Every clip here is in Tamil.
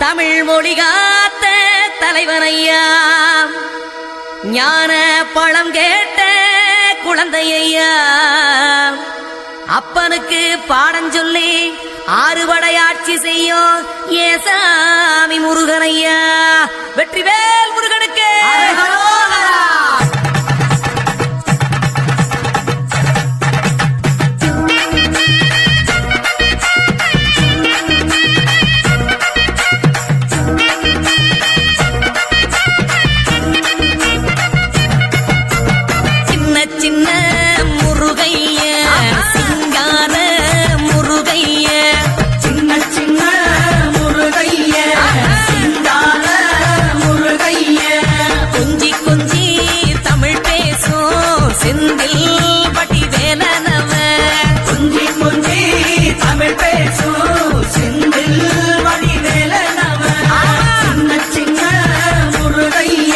தமிழ் மொழி காத்த தலைவனையா, ஞான பழம் கேட்ட குழந்தையா, அப்பனுக்கு பாடம் சொல்லி ஆறுபடையாட்சி செய்யும் ஏசாமி முருகனையா. வெற்றிவேல் முருகனுக்கு சின்ன முருகைய, சிங்கார முருகைய, சின்ன சின்ன முருகைய, சிங்கார முருகைய, கொஞ்சி கொஞ்சி தமிழ் பேசும் செந்தில் பட்டி வேலனவ, கொஞ்சி கொஞ்சி தமிழ் பேசும் செந்தில் வடிவேலனவ. சின்ன சின்ன முருகைய,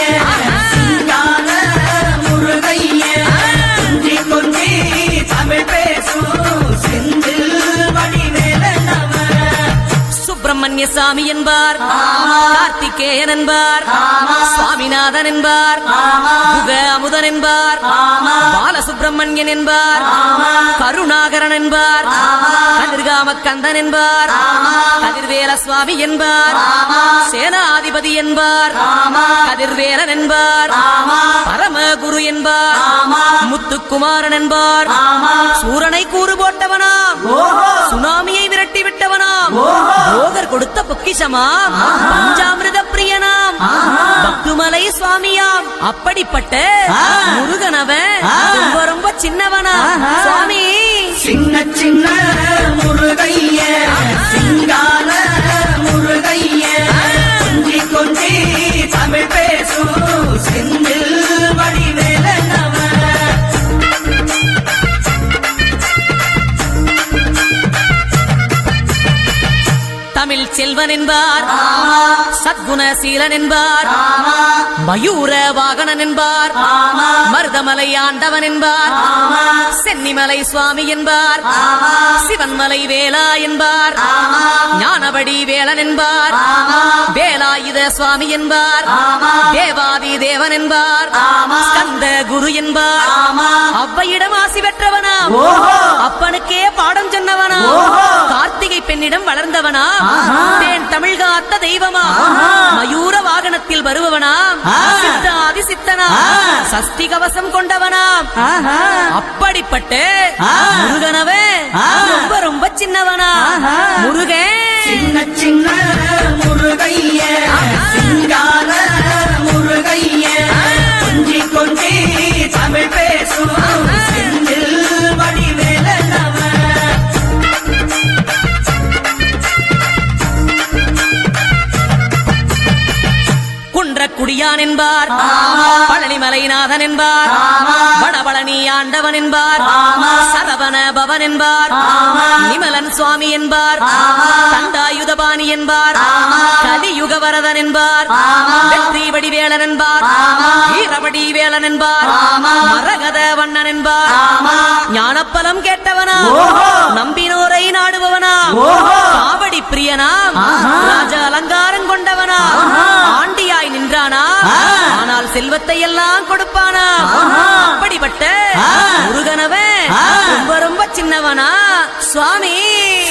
சிங்கார முருகைய, கொஞ்சி கொஞ்சி தமிழ் பேசும் செந்தில் வடிவேலனவ. சுப்பிரமணிய சாமி என்பார், கார்த்திகேயன் என்பார், சுவாமிநாதன் என்பார், குக அமுதன் என்பார், பாலசுப்பிரமணியன் என்பார், கருணாகரன் என்பார், கதிர்காம கந்தன் என்பார், கதிர்வேல சுவாமி என்பார், சேனாதிபதி என்பார், கதிர்வேலன் என்பார், பரமகுரு என்பார், முத்துக்குமாரன் என்பார், சூரனை கூறு போட்டவனாம், சுனாமியை விரட்டி விட்டவனாம், போகர் கொடுத்த பொக்கிஷமாம், பஞ்சாமிரத பிரியனாம், பக்துமலை சுவாமியாம். அப்படிப்பட்ட முருகனவன் ரொம்ப ரொம்ப சின்னவனா சுவாமி. சின்ன சின்ன முருகைய, சிங்கார முருகைய, கொஞ்சி கொஞ்சி தமிழ் பேசும் செந்தில் வடிவேலனவ. தமிழ் செல்வன் என்பார், சத்குணசீலன் என்பார், மயூர வாகனன் என்பார், மருதமலை ஆண்டவன் என்பார், சென்னிமலை சுவாமி என்பார், சிவன்மலை வேலா என்பார், ஞானபடி வேலன் என்பார், வேலாயுத சுவாமி என்பார், தேவாதி தேவன் என்பார், ஸ்கந்த குரு என்பார், அவ்வையிடம் ஆசி பெற்றவனா, அப்பனுக்கே பாடம் சொன்னவனா, கார்த்திகை பெண்ணிடம் வளர்ந்தவனா, தேன் தமிழ் காத்த தெய்வமா, மயூர வாகனத்தில் வருபவனா, சித்தாதி சித்தனா, சஷ்டி கவசம் கொண்டவனா. அப்படிப்பட்ட முருகனவே ரொம்ப ரொம்ப சின்னவனா முருகன். சின்ன சின்ன முருகைய, சிங்கார முருகைய, கொஞ்சி கொஞ்சி தமிழ் பேசும் செந்தில் வடிவேலனவ. குடியான் என்பார், பழனிமலைநாதன் என்பார், வடபழனி ஆண்டவன் என்பார், சரவண பவன் என்பார், நிமலன் சுவாமி என்பார், தண்டாயுதபாணி என்பார், கலியுக வரதன் என்பார், வெற்றி வடிவேலன் என்பார், வீரவடி வேலன் என்பார், மரகத வண்ணன் என்பார், ஞானப்பலம் கேட்டவனா, நம்பினோரை நாடுபவனா, காவடி பிரியனா, ராஜ அலங்காரம் கொண்டவனா, ஆண்டியாய் நின்றானா, ஆனால் செல்வத்தை எல்லாம் கொடுப்பானா. அப்படிப்பட்ட முருகனவன் ரொம்ப ரொம்ப சின்னவனா சுவாமி.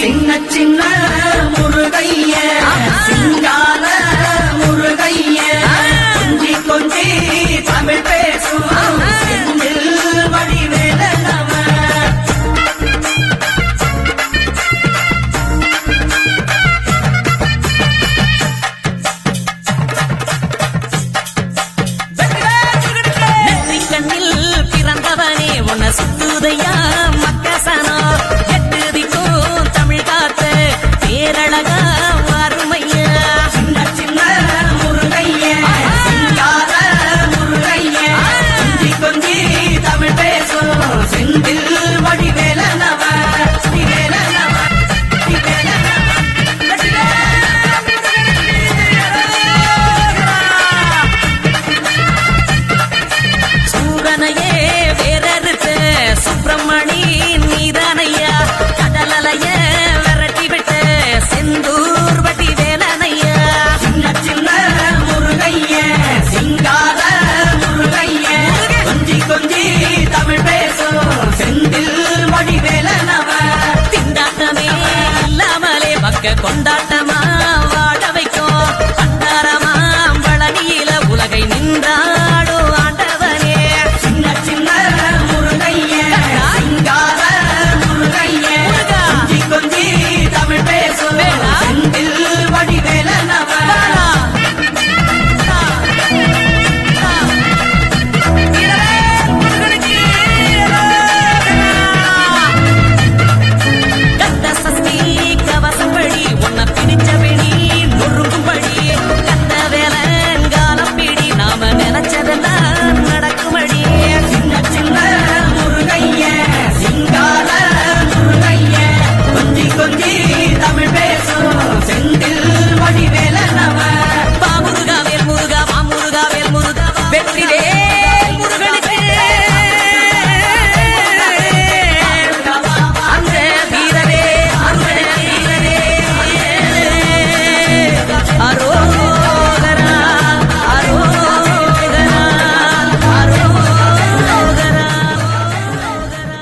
சின்ன சின்ன முருகைய, சிங்கார முருகைய, கொஞ்சி கொஞ்சி தமிழ் பேசும் செந்தில் வடிவேலனவ. சுத்துதையா மக்கசனா, எட்டு திக்கும் தமிழ் காத்த பேரழகா அருமையா. சின்ன சின்ன முருகைய, சிங்கார முருகைய, கொஞ்சி கொஞ்சி தமிழ் பேசும் செந்தில் வடிவேலனவ. வடிவேலனவ, வடிவேலனவ. சூரனையே சுப்பிரமணி நீதானையா, கடலைய விரட்டி விட்டு செந்தூர் வட்டி வேலன் கொண்டாட்டமா